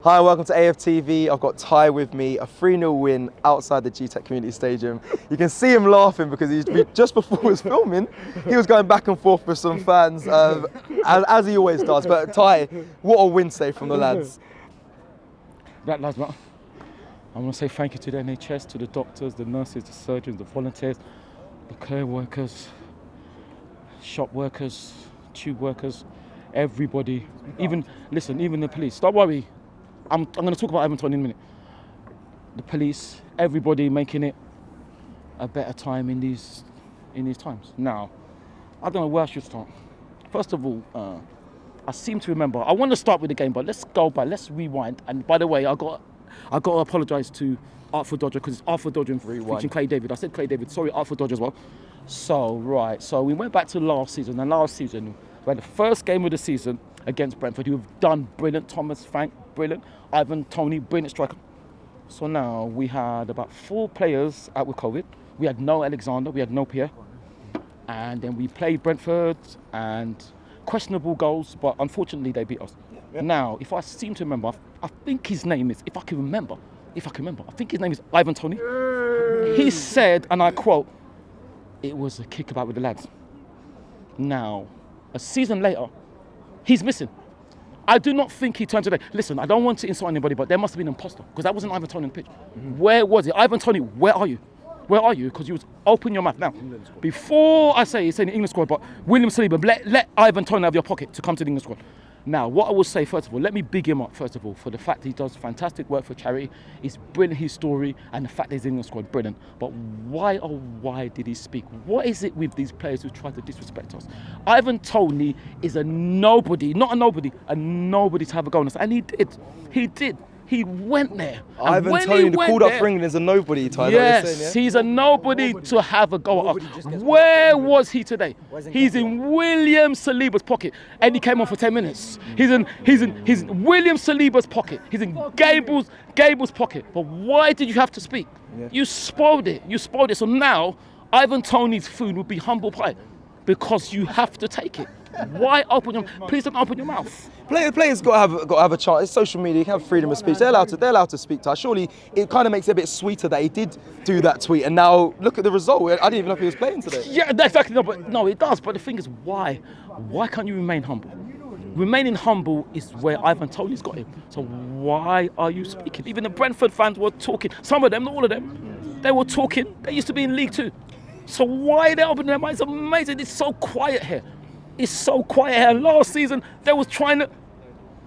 Hi, welcome to AFTV. I've got Ty with me, a 3-0 win outside the GTEC Community Stadium. You can see him laughing because just before he was filming, he was going back and forth with some fans, as he always does. But Ty, what a win today from the lads. That lads, man. I want to say thank you to the NHS, to the doctors, the nurses, the surgeons, the volunteers, the care workers, shop workers, tube workers, everybody. Even the police. Don't worry. I'm going to talk about Everton in a minute. The police, everybody making it a better time in these times. Now, I don't know where I should start. First of all, I seem to remember. I want to start with the game, but let's go back. Let's rewind. And by the way, I got to apologise to Artful Dodger because it's Artful Dodger and featuring Clay David. I said Clay David. Sorry, Artful Dodger as well. So we went back to last season. And last season, we had the first game of the season against Brentford, who have done brilliant. Thomas Frank, brilliant. Ivan Toney, brilliant striker. So now we had about 4 players out with COVID. We had no Alexander, we had no Pierre. And then we played Brentford and questionable goals, but unfortunately they beat us. Yeah. Now, if I seem to remember, I think his name is, I think his name is Ivan Toney. He said, and I quote, "It was a kickabout with the lads." Now, a season later, he's missing. I do not think he turned today. Listen, I don't want to insult anybody, but there must have been an imposter because that wasn't Ivan Toney on the pitch. Mm-hmm. Where was it? Ivan Toney, where are you? Where are you? Because you was open your mouth. Now, before I say it's in the England squad, but William Saliba, let Ivan Toney have your pocket to come to the England squad. Now, what I will say, first of all, let me big him up, first of all, for the fact he does fantastic work for charity. It's brilliant, his story, and the fact that he's in the squad, brilliant. But why did he speak? What is it with these players who try to disrespect us? Ivan Toney is a nobody to have a go on us. And he did. He went there. Ivan Toney, the called up for England, is a nobody, Ty. Yes, he's a nobody to have a go at us. Where was he today? He's in William Saliba's pocket, and he came on for 10 minutes. He's in William Saliba's pocket. He's in Gable's pocket. But why did you have to speak? Yeah. You spoiled it. So now, Ivan Toney's food would be humble pie because you have to take it. Why please don't open your mouth. Players got to have a chance. It's social media. You can have freedom of speech. They're allowed to speak to us. Surely it kind of makes it a bit sweeter that he did do that tweet. And now look at the result. I didn't even know if he was playing today. Yeah, exactly. No, it does. But the thing is, why? Why can't you remain humble? Remaining humble is where Ivan Toney's got him. So why are you speaking? Even the Brentford fans were talking. Some of them, not all of them. They were talking. They used to be in League 2. So why are they opening their minds? It's amazing. It's so quiet here. It's so quiet here. And last season, they was trying to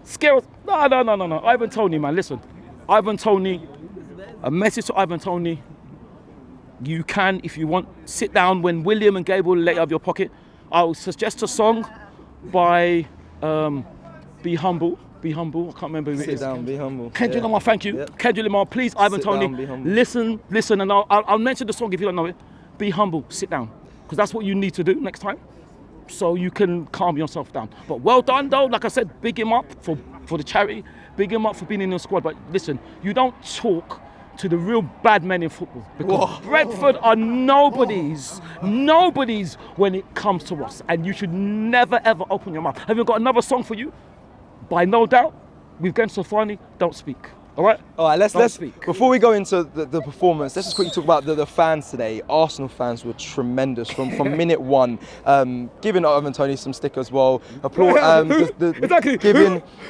scare us. No. Ivan Toney, man, listen. Ivan Toney, a message to Ivan Toney. You can, if you want, sit down when William and Gable let you have your pocket. I'll suggest a song by Be Humble. I can't remember who it is. Sit down, be humble. Kendrick Lamar, thank you. Yep. Kendrick Lamar, please, Ivan Toney. Listen, and I'll mention the song if you don't know it. Be humble, sit down. Because that's what you need to do next time, so you can calm yourself down. But well done though, like I said, big him up for the charity, big him up for being in the squad. But listen, you don't talk to the real bad men in football because Brentford are nobodies when it comes to us, and you should never ever open your mouth. Have you got another song for you? By No Doubt, with Gwen Stefani, Don't Speak. All right, let's speak. Before we go into the performance, let's just quickly talk about the fans today. Arsenal fans were tremendous from minute one, giving Ivan Toney some stick as well. Applaud. Exactly.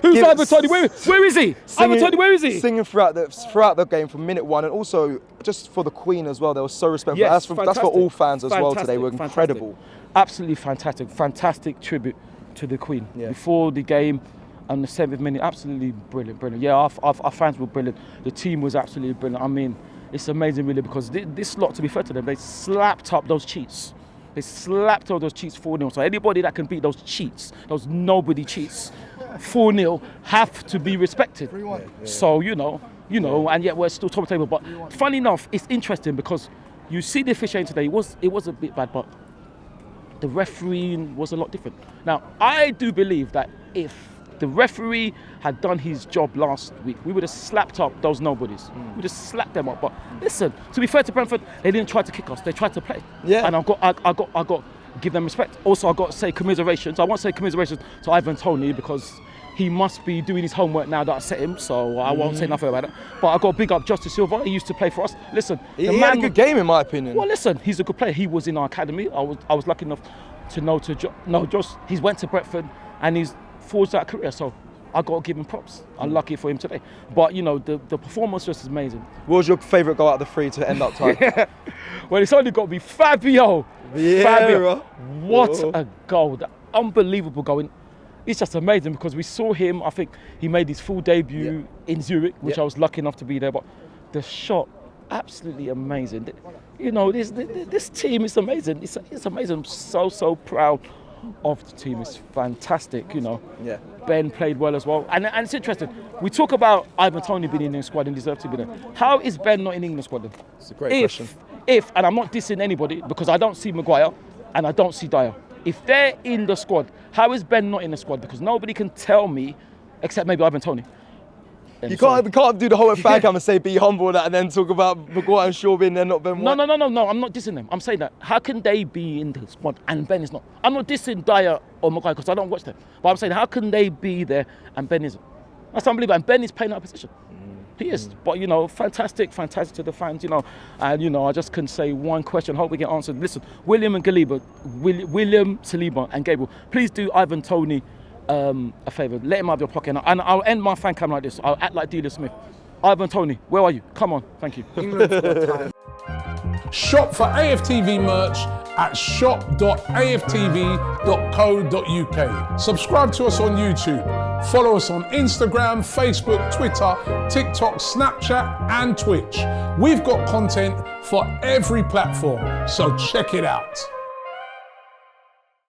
Who's Ivan Toney? Where is he? Ivan Toney, where is he? Singing throughout the game from minute one, and also just for the Queen as well. They were so respectful. Yes, that's for all fans as well today. Were incredible. Absolutely fantastic tribute to the Queen before the game. And the 7th minute, absolutely brilliant. Yeah, our fans were brilliant. The team was absolutely brilliant. I mean, it's amazing really because this lot, to be fair to them, they slapped up those cheats. They slapped up those cheats 4-0. So anybody that can beat those cheats, those nobody cheats, 4-0, have to be respected. So, you know, and yet we're still top of the table. But funny enough, it's interesting because you see the officiating today, it was a bit bad, but the refereeing was a lot different. Now, I do believe that if the referee had done his job last week, we would have slapped up those nobodies. We would have slapped them up. But listen, to be fair to Brentford, they didn't try to kick us. They tried to play. Yeah. And I got give them respect. Also, I got to say commiserations. I won't say commiserations to Ivan Toney because he must be doing his homework now that I set him, so I won't say nothing about it. But I got to big up Justice Silva. He used to play for us. Listen, He had a good game, in my opinion. Well, listen, he's a good player. He was in our academy. I was lucky enough to know Josh. He's went to Brentford and he's forged that career. So I got to give him props. I'm lucky for him today. But you know, the performance was amazing. What was your favourite goal out of the three to end up tied? Well, it's only got to be Fabio. Vieira. Fabio. What Whoa. a goal! That unbelievable goal. It's just amazing because we saw him. I think he made his full debut in Zurich, which I was lucky enough to be there. But the shot, absolutely amazing. You know, this team is amazing. It's amazing. I'm so proud of the team. It's fantastic. You know. Yeah. Ben played well as well. And it's interesting. We talk about Ivan Toney being in the squad and deserves to be there. How is Ben not in the England squad then? It's a great question. And I'm not dissing anybody because I don't see Maguire and I don't see Dyer. If they're in the squad, how is Ben not in the squad? Because nobody can tell me, except maybe Ivan Toney. You can't do the whole fan cam and say be humble and then talk about Maguire and Shaw being there, not Ben White. No, I'm not dissing them. I'm saying that, how can they be in the squad and Ben is not? I'm not dissing Dyer or Maguire because I don't watch them. But I'm saying, how can they be there and Ben isn't? That's unbelievable. And Ben is playing out of position. He is. But, you know, fantastic to the fans, you know. And, you know, I just can say one question. Hope we get answered. Listen, William Saliba and Gabriel, please do Ivan Toney a favour. Let him out of your pocket. And I'll end my fan cam like this. I'll act like Dealer Smith. Ivan Toney, where are you? Come on. Thank you. Shop for AFTV merch at shop.aftv.co.uk. Subscribe to us on YouTube. Follow us on Instagram, Facebook, Twitter, TikTok, Snapchat and Twitch. We've got content for every platform, so check it out.